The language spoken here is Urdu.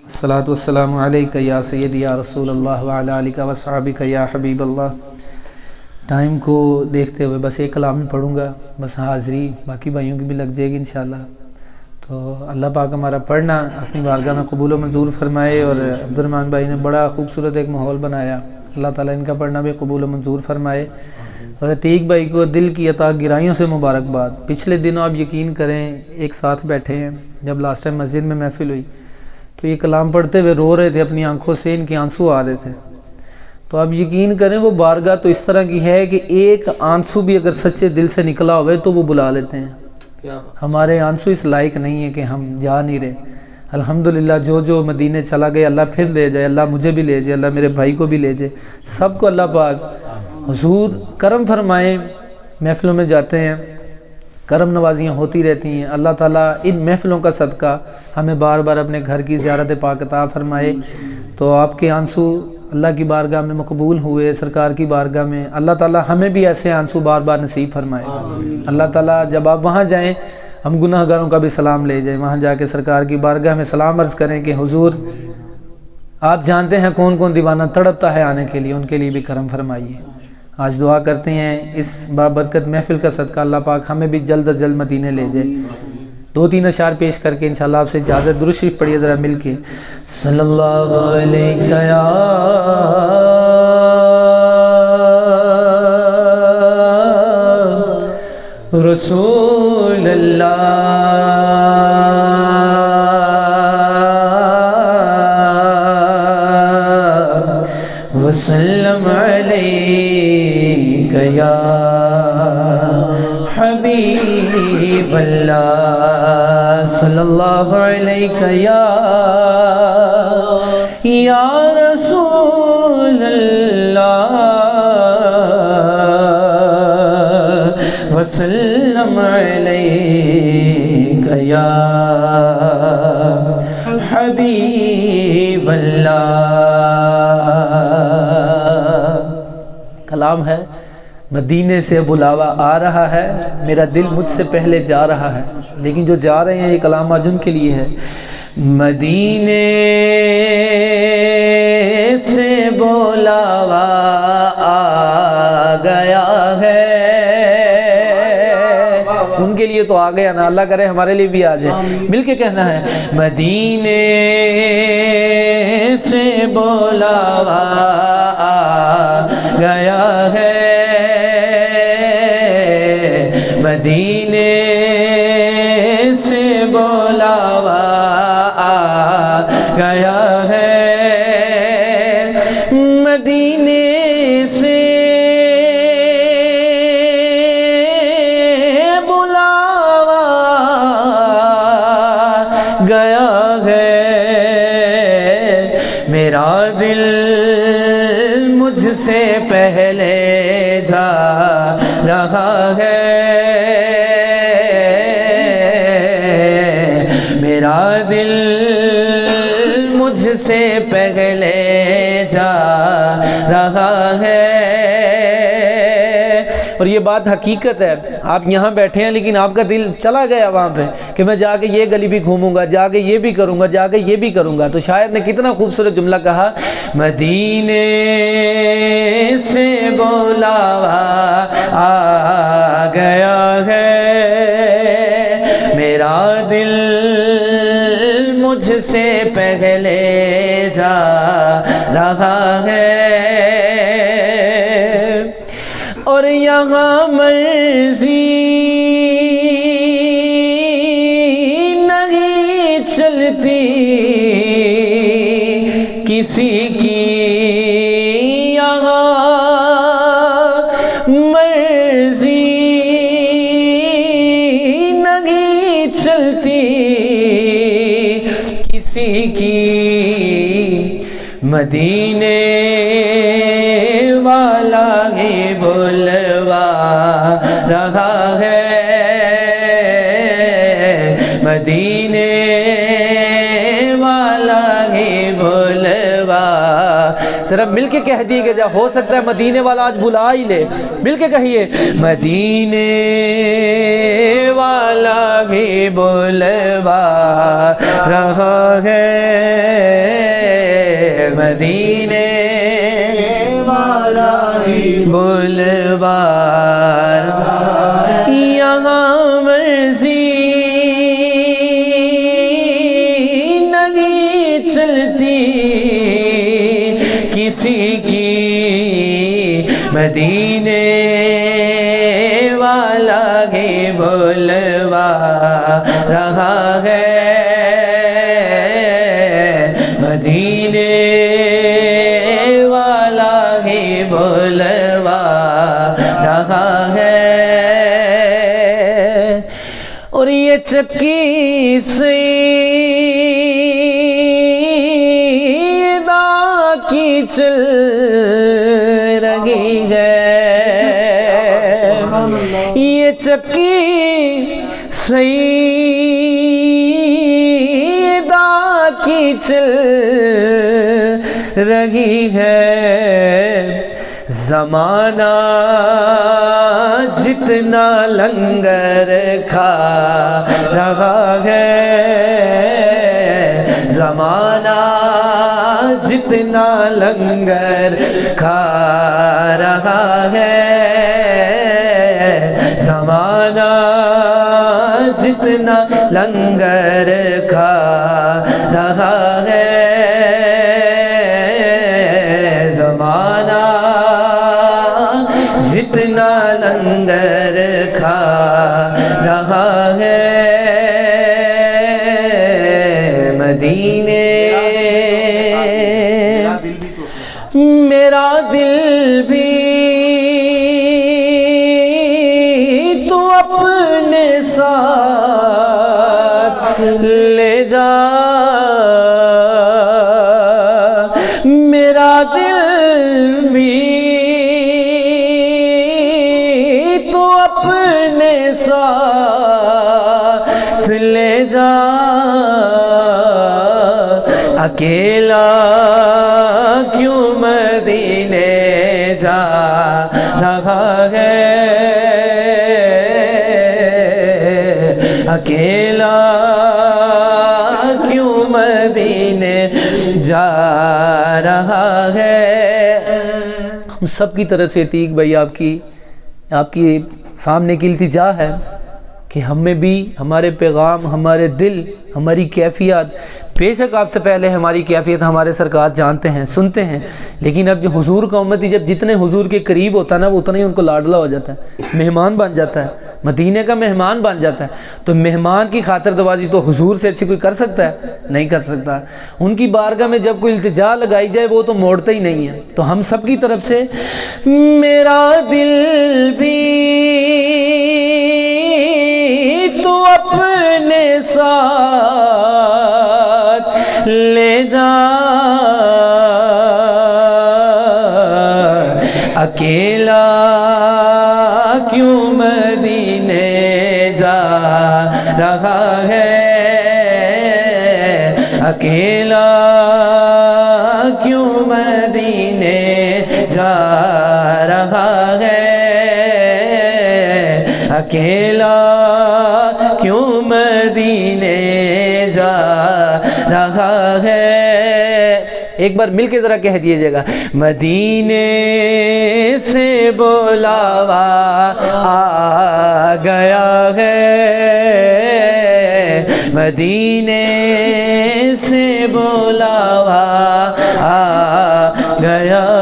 الصلاۃ والسلام علیک یا سیدی یا رسول اللہ وعلی آلک و صحابک یا حبیب اللہ۔ ٹائم کو دیکھتے ہوئے بس ایک کلام پڑھوں گا، بس حاضری باقی بھائیوں کی بھی لگ جائے گی انشاءاللہ۔ تو اللہ پاک ہمارا پڑھنا اپنی بارگاہ میں قبول و منظور فرمائے، اور عبد الرحمن بھائی نے بڑا خوبصورت ایک ماحول بنایا، اللہ تعالیٰ ان کا پڑھنا بھی قبول و منظور فرمائے۔ اور عتیق بھائی کو دل کی عطا گرائیوں سے مبارکباد۔ پچھلے دنوں آپ یقین کریں ایک ساتھ بیٹھے ہیں، جب لاسٹ ٹائم مسجد میں محفل ہوئی تو یہ کلام پڑھتے ہوئے رو رہے تھے، اپنی آنکھوں سے ان کے آنسو آ رہے تھے۔ تو آپ یقین کریں وہ بارگاہ تو اس طرح کی ہے کہ ایک آنسو بھی اگر سچے دل سے نکلا ہوئے تو وہ بلا لیتے ہیں۔ ہمارے آنسو اس لائق نہیں ہے کہ ہم جا نہیں رہے۔ الحمدللہ جو مدینے چلا گئے اللہ پھر لے جائے، اللہ مجھے بھی لے جائے، اللہ میرے بھائی کو بھی لے جائے، سب کو اللہ پاک حضور کرم فرمائے۔ محفلوں میں جاتے ہیں، کرم نوازیاں ہوتی رہتی ہیں، اللہ تعالیٰ ان محفلوں کا صدقہ ہمیں بار بار اپنے گھر کی زیارت پاک عطا فرمائے۔ تو آپ کے آنسو اللہ کی بارگاہ میں مقبول ہوئے، سرکار کی بارگاہ میں، اللہ تعالیٰ ہمیں بھی ایسے آنسو بار بار نصیب فرمائے۔ اللہ تعالیٰ جب آپ وہاں جائیں ہم گناہ گاروں کا بھی سلام لے جائیں، وہاں جا کے سرکار کی بارگاہ میں سلام عرض کریں کہ حضور آپ جانتے ہیں کون کون دیوانہ تڑپتا ہے آنے کے لیے، ان کے لیے بھی کرم فرمائیے۔ آج دعا کرتے ہیں اس بابرکت محفل کا صدقہ اللہ پاک ہمیں بھی جلد از جلد مدینے لے جائے۔ 2-3 اشعار پیش کر کے انشاءاللہ آپ سے اجازت، درود شریف پڑھیے ذرا مل کے۔ صلی اللہ علیہ یا رسول اللہ وسلم علیک یا حبیب اللہ، صلی اللہ علیہ یا رسول اللہ وسلم علیہ یا حبیب اللہ۔ کلام ہے مدینے سے بلاوا آ رہا ہے، میرا دل مجھ سے پہلے جا رہا ہے، لیکن جو جا رہے ہیں یہ کلام آج ان کے لیے ہے۔ مدینے سے بلاوا آ گیا ہے، ان کے لیے تو آ گیا نا، اللہ کرے ہمارے لیے بھی آ جائے، مل کے کہنا ہے مدینے سے بلاوا آ گیا ہے، مدینے سے بلاوا آ گیا ہے، مدینے سے بلاوا گیا ہے، میرا دل مجھ سے پہلے جا رہا ہے، میرا دل مجھ سے پہلے جا رہا ہے۔ اور یہ بات حقیقت ہے، آپ یہاں بیٹھے ہیں لیکن آپ کا دل چلا گیا وہاں پہ کہ میں جا کے یہ گلی بھی گھوموں گا، جا کے یہ بھی کروں گا، جا کے یہ بھی کروں گا۔ تو شاید نے کتنا خوبصورت جملہ کہا، مدینے سے بلاوا آ گیا ہے، میرا دل مجھ سے پہلے جا رہا ہے، اور یہاں مرضی نہیں چلتی کسی کی، یہاں مرضی نہیں چلتی کسی کی، مدینے والا ہی بلوا رہا ہے، مدینے والا ہی بلوا ذرا مل کے کہہ دیے کہ جا ہو سکتا ہے مدینے والا آج بلا ہی لے، مل کے کہیے مدینے والا بھی بلوا رہا ہے، مدینے والا بلوا یہاں مرضی نہیں چلتی کسی کی مدینے والا ہی بلوا رہا ہے مدینے والا ہی بلوا رہا ہے اور یہ چکی سیدہ کی چل رہی ہے یہ چکی سیدہ کی چل رہی ہے زمانہ جتنا لنگر کھا رہا ہے زمانہ جتنا لنگر کھا رہا ہے زمانہ جتنا لنگر کھا رہا ہے زمانہ جتنا لنگر کھا رہا ہے مدینے میرا دل بھی تو اپنے ساتھ لے جا میرا دل بھی تو اپنے ساتھ لے جا اکیلا کیوں مدینے جا رہا ہے اکیلا کیوں مدینے جا رہا ہے ہم سب کی طرف سے عتیق بھائی آپ کی سامنے کی التجا ہے کہ ہمیں بھی ہمارے پیغام ہمارے دل ہماری کیفیت بے شک آپ سے پہلے ہماری کیفیت ہمارے سرکار جانتے ہیں سنتے ہیں لیکن اب جو حضور کا امتی جب جتنے حضور کے قریب ہوتا ہے نا وہ اتنا ہی ان کو لاڈلا ہو جاتا ہے مہمان بن جاتا ہے مدینے کا مہمان بن جاتا ہے تو مہمان کی خاطر دوازی تو حضور سے اچھی کوئی کر سکتا ہے نہیں کر سکتا ان کی بارگاہ میں جب کوئی التجا لگائی جائے وہ تو موڑتا ہی نہیں ہے تو ہم سب کی طرف سے میرا دل بھی تو اپنے ساتھ لے جا اکیلا کیوں مدینے جا رہا ہے اکیلا کیوں مدینے جا رہا ہے اکیلا کیوں مدینے جا رہا ہے ایک بار مل کے ذرا کہہ دیجیے گا مدینے سے بلاوا آ گیا ہے مدینے سے بلاوا آ گیا